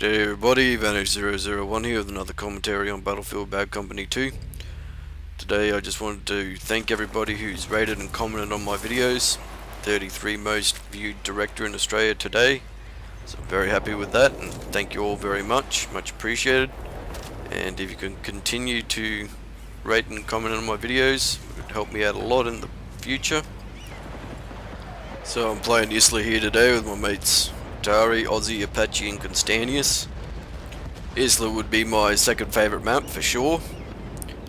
G'day everybody, Vanish001 here with another commentary on Battlefield Bad Company 2. Today I just wanted to thank everybody who's rated and commented on my videos. 33 most viewed director in Australia today. So I'm very happy with that and thank you all very much, much appreciated. And if you can continue to rate and comment on my videos, it would help me out a lot in the future. So I'm playing Isla here today with my mates Atari, Aussie, Apache and Constantius. Isla would be my second favourite map for sure.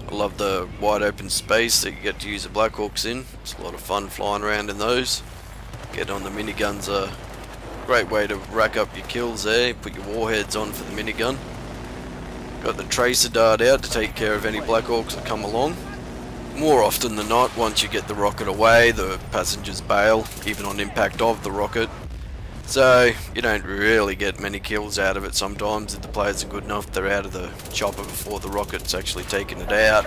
I love the wide open space that you get to use the Black Hawks in. It's a lot of fun flying around in those. Get on the miniguns, a great way to rack up your kills there. Put your warheads on for the minigun. Got the tracer dart out to take care of any Black Hawks that come along. More often than not, once you get the rocket away, the passengers bail, even on impact of the rocket. So you don't really get many kills out of it sometimes. If the players are good enough, they're out of the chopper before the rocket's actually taken it out.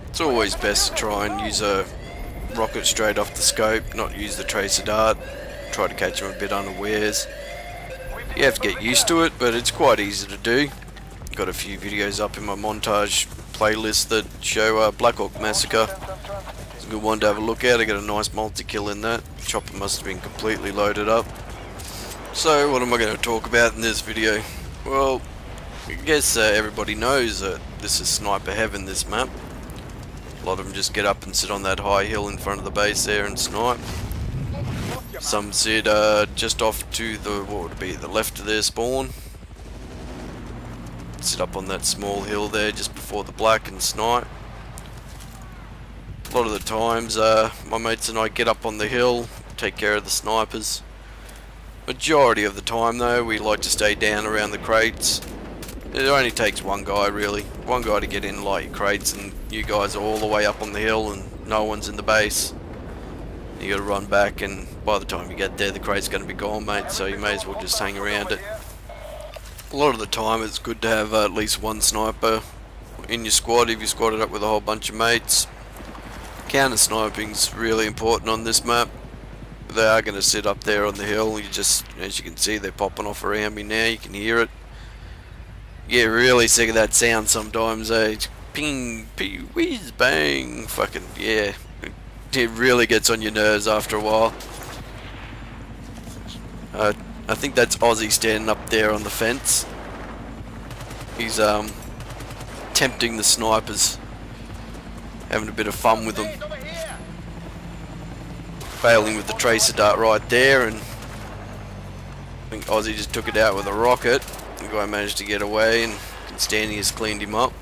It's always best to try and use a rocket straight off the scope, not use the tracer dart. Try to catch them a bit unawares. You have to get used to it, but it's quite easy to do. Got a few videos up in my montage playlist that show Black Hawk Massacre. It's a good one to have a look at. I got a nice multi-kill in that. Chopper must have been completely loaded up. So what am I going to talk about in this video? Well, I guess everybody knows that this is sniper heaven, this map. A lot of them just get up and sit on that high hill in front of the base there and snipe. Some sit just off to the, what would be, the left of their spawn. Sit up on that small hill there just before the black and snipe. A lot of the times my mates and I get up on the hill, take care of the snipers. Majority of the time though, we like to stay down around the crates. It only takes one guy really, one guy to get in light your crates, and you guys are all the way up on the hill and no one's in the base. You gotta run back, and by the time you get there the crate's gonna be gone, mate, so you may as well just hang around it. A lot of the time it's good to have at least one sniper in your squad if you squad it up with a whole bunch of mates. Counter sniping's really important on this map. They are going to sit up there on the hill. You just, as you can see, they're popping off around me now. You can hear it. You get really sick of that sound sometimes, eh? Ping, pee, whiz, bang. Fucking, yeah. It really gets on your nerves after a while. I think that's Aussie standing up there on the fence. He's tempting the snipers. Having a bit of fun with them. Failing with the tracer dart right there, and I think Aussie just took it out with a rocket. The guy managed to get away and Constantius cleaned him up.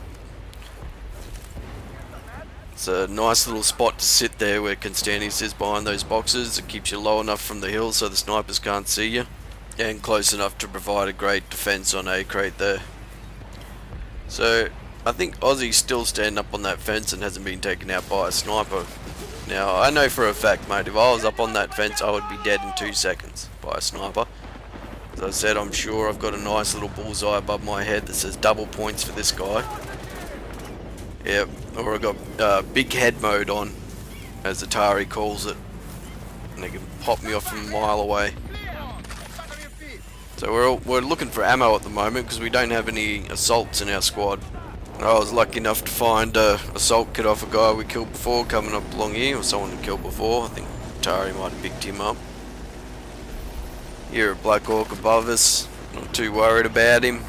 It's a nice little spot to sit there where Constantius is behind those boxes. It keeps you low enough from the hill so the snipers can't see you, and close enough to provide a great defense on A crate there. So I think Aussie's still standing up on that fence and hasn't been taken out by a sniper. Now, I know for a fact, mate, if I was up on that fence, I would be dead in 2 seconds by a sniper. As I said, I'm sure I've got a nice little bullseye above my head that says double points for this guy. Yep, or I've got big head mode on, as Atari calls it. And they can pop me off from a mile away. So we're looking for ammo at the moment because we don't have any assaults in our squad. I was lucky enough to find a assault kit off a guy we killed before coming up along here, or someone we killed before. I think Atari might have picked him up. Here at Black Hawk above us, not too worried about him.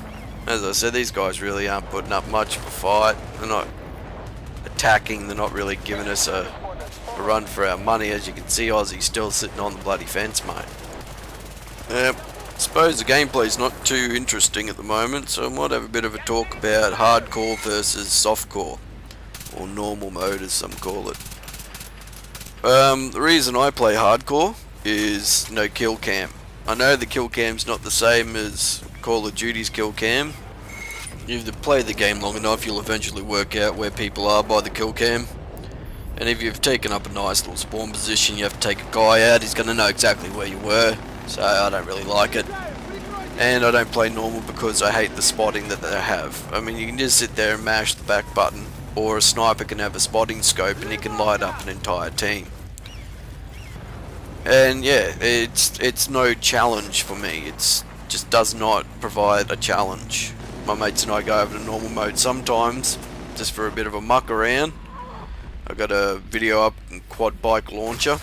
As I said, these guys really aren't putting up much of a fight. They're not attacking, they're not really giving us a run for our money. As you can see, Aussie's still sitting on the bloody fence, mate. Yep. I suppose the gameplay's not too interesting at the moment, so I might have a bit of a talk about hardcore versus softcore, or normal mode as some call it. The reason I play hardcore is no kill cam. I know the kill cam's not the same as Call of Duty's kill cam. If you play the game long enough, you'll eventually work out where people are by the kill cam. And if you've taken up a nice little spawn position, you have to take a guy out, he's going to know exactly where you were. So I don't really like it. And I don't play normal because I hate the spotting that they have. I mean, you can just sit there and mash the back button, or a sniper can have a spotting scope and he can light up an entire team. And yeah, it's no challenge for me. It's just does not provide a challenge. My mates and I go over to normal mode sometimes, just for a bit of a muck around. I got a video up in quad bike launcher.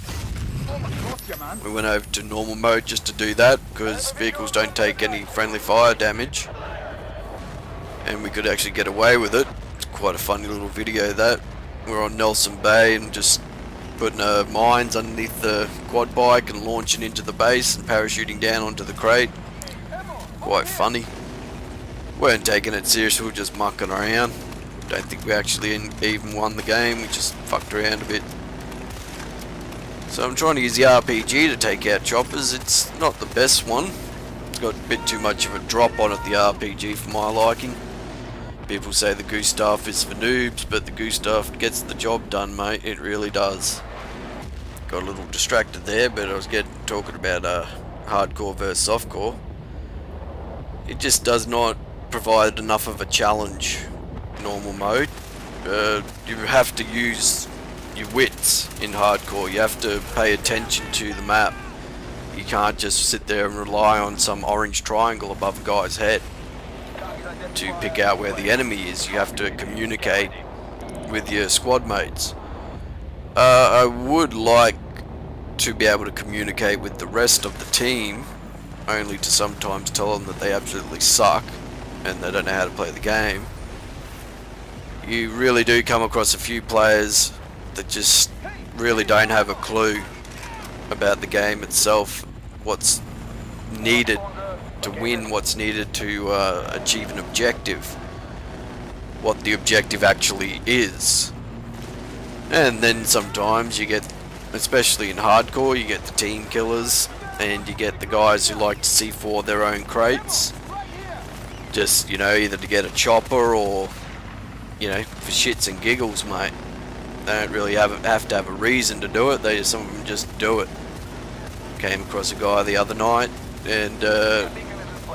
We went over to normal mode just to do that, because vehicles don't take any friendly fire damage. And we could actually get away with it. It's quite a funny little video that. We're on Nelson Bay and just putting mines underneath the quad bike and launching into the base and parachuting down onto the crate. Quite funny. Weren't taking it seriously, we were just mucking around. Don't think we actually even won the game, we just fucked around a bit. So I'm trying to use the RPG to take out choppers. It's not the best one. It's got a bit too much of a drop on it, the RPG, for my liking. People say the Gustav is for noobs, but the Gustav gets the job done, mate. It really does. Got a little distracted there, but I was talking about hardcore versus softcore. It just does not provide enough of a challenge. Normal mode. You have to use your wits in hardcore. You have to pay attention to the map. You can't just sit there and rely on some orange triangle above a guy's head to pick out where the enemy is. You have to communicate with your squad mates. I would like to be able to communicate with the rest of the team, only to sometimes tell them that they absolutely suck and they don't know how to play the game. You really do come across a few players that just really don't have a clue about the game itself, what's needed to win, what's needed to achieve an objective, what the objective actually is. And then sometimes you get, especially in hardcore, you get the team killers and you get the guys who like to C4 their own crates, just, you know, either to get a chopper or, you know, for shits and giggles, mate. They don't really have to have a reason to do it. Some of them just do it. Came across a guy the other night and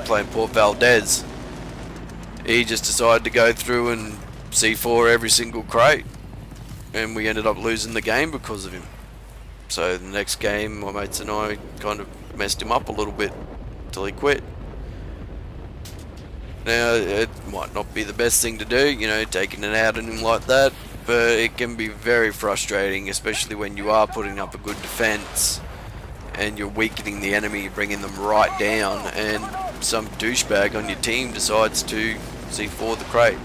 playing Port Valdez. He just decided to go through and C4 every single crate, and we ended up losing the game because of him. So the next game, my mates and I kind of messed him up a little bit till he quit. Now, it might not be the best thing to do, you know, taking it out on him like that, but it can be very frustrating, especially when you are putting up a good defense and you're weakening the enemy, bringing them right down, and some douchebag on your team decides to C4 the crate.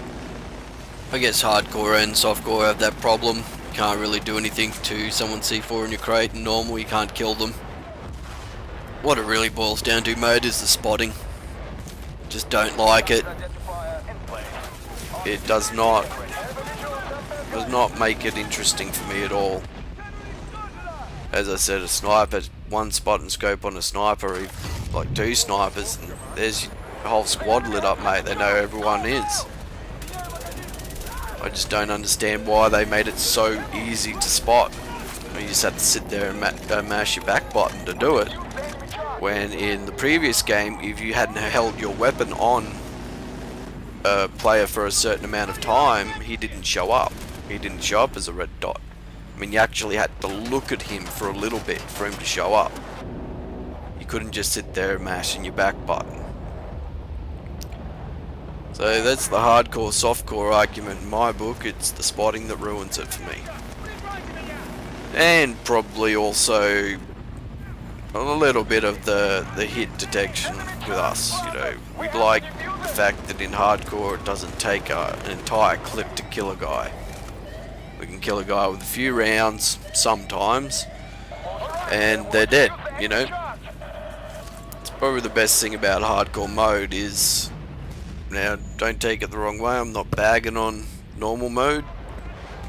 I guess hardcore and softcore have that problem. You can't really do anything to someone C4 in your crate. In normal, you can't kill them. What it really boils down to, mate, is the spotting. Just don't like it. It does not make it interesting for me at all. As I said, a sniper, one spot and scope on a sniper, or like two snipers, and there's your whole squad lit up, mate. They know everyone is. I just don't understand why they made it so easy to spot. You just have to sit there and mash your back button to do it. When in the previous game, if you hadn't held your weapon on a player for a certain amount of time, he didn't show up. He didn't show up as a red dot. I mean, you actually had to look at him for a little bit for him to show up. You couldn't just sit there mashing your back button. So that's the hardcore softcore argument in my book. It's the spotting that ruins it for me. And probably also a little bit of the hit detection with us. You know, we like the fact that in hardcore it doesn't take an entire clip to kill a guy. We can kill a guy with a few rounds sometimes and they're dead, you know. It's probably the best thing about hardcore mode is, now don't take it the wrong way, I'm not bagging on normal mode.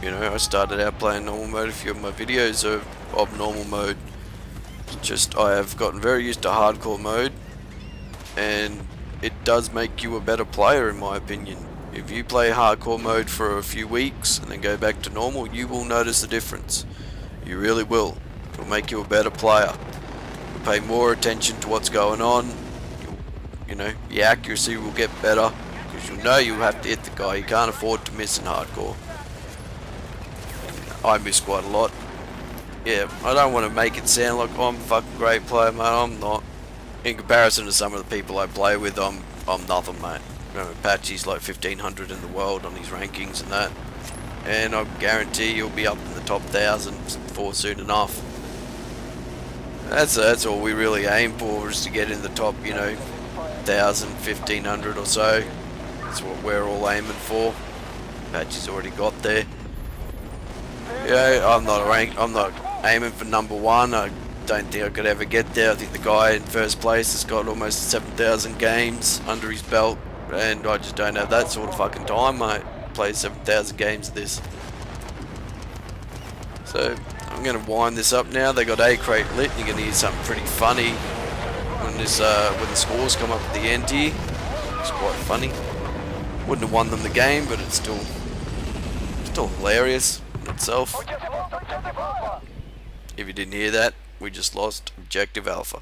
You know, I started out playing normal mode. A few of my videos are of normal mode. Just I have gotten very used to hardcore mode, and it does make you a better player in my opinion. If you play hardcore mode for a few weeks and then go back to normal, you will notice the difference. You really will. It will make you a better player. You'll pay more attention to what's going on. You know, your accuracy will get better because you know you have to hit the guy. You can't afford to miss in hardcore. I miss quite a lot. Yeah, I don't want to make it sound like, oh, I'm a fucking great player, mate. I'm not. in comparison to some of the people I play with, I'm nothing, mate. Remember, Apache's like 1500 in the world on his rankings and that, and I guarantee you'll be up in the top 1000 before soon enough. That's all we really aim for, is to get in the top, 1000, 1500 or so. That's what we're all aiming for. Apache's already got there. I'm not aiming for number one. I don't think I could ever get there. I think the guy in first place has got almost 7,000 games under his belt, and I just don't have that sort of fucking time, mate. Play 7,000 games of this. So I'm gonna wind this up now. They got A crate lit. You're gonna hear something pretty funny when this when the scores come up at the end here. It's quite funny. Wouldn't have won them the game, but it's still hilarious in itself. If you didn't hear that, we just lost Objective Alpha.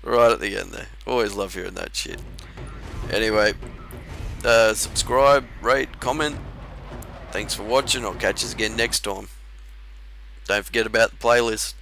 Right at the end there. Always love hearing that shit. Anyway, subscribe, rate, comment. Thanks for watching. I'll catch you again next time. Don't forget about the playlist.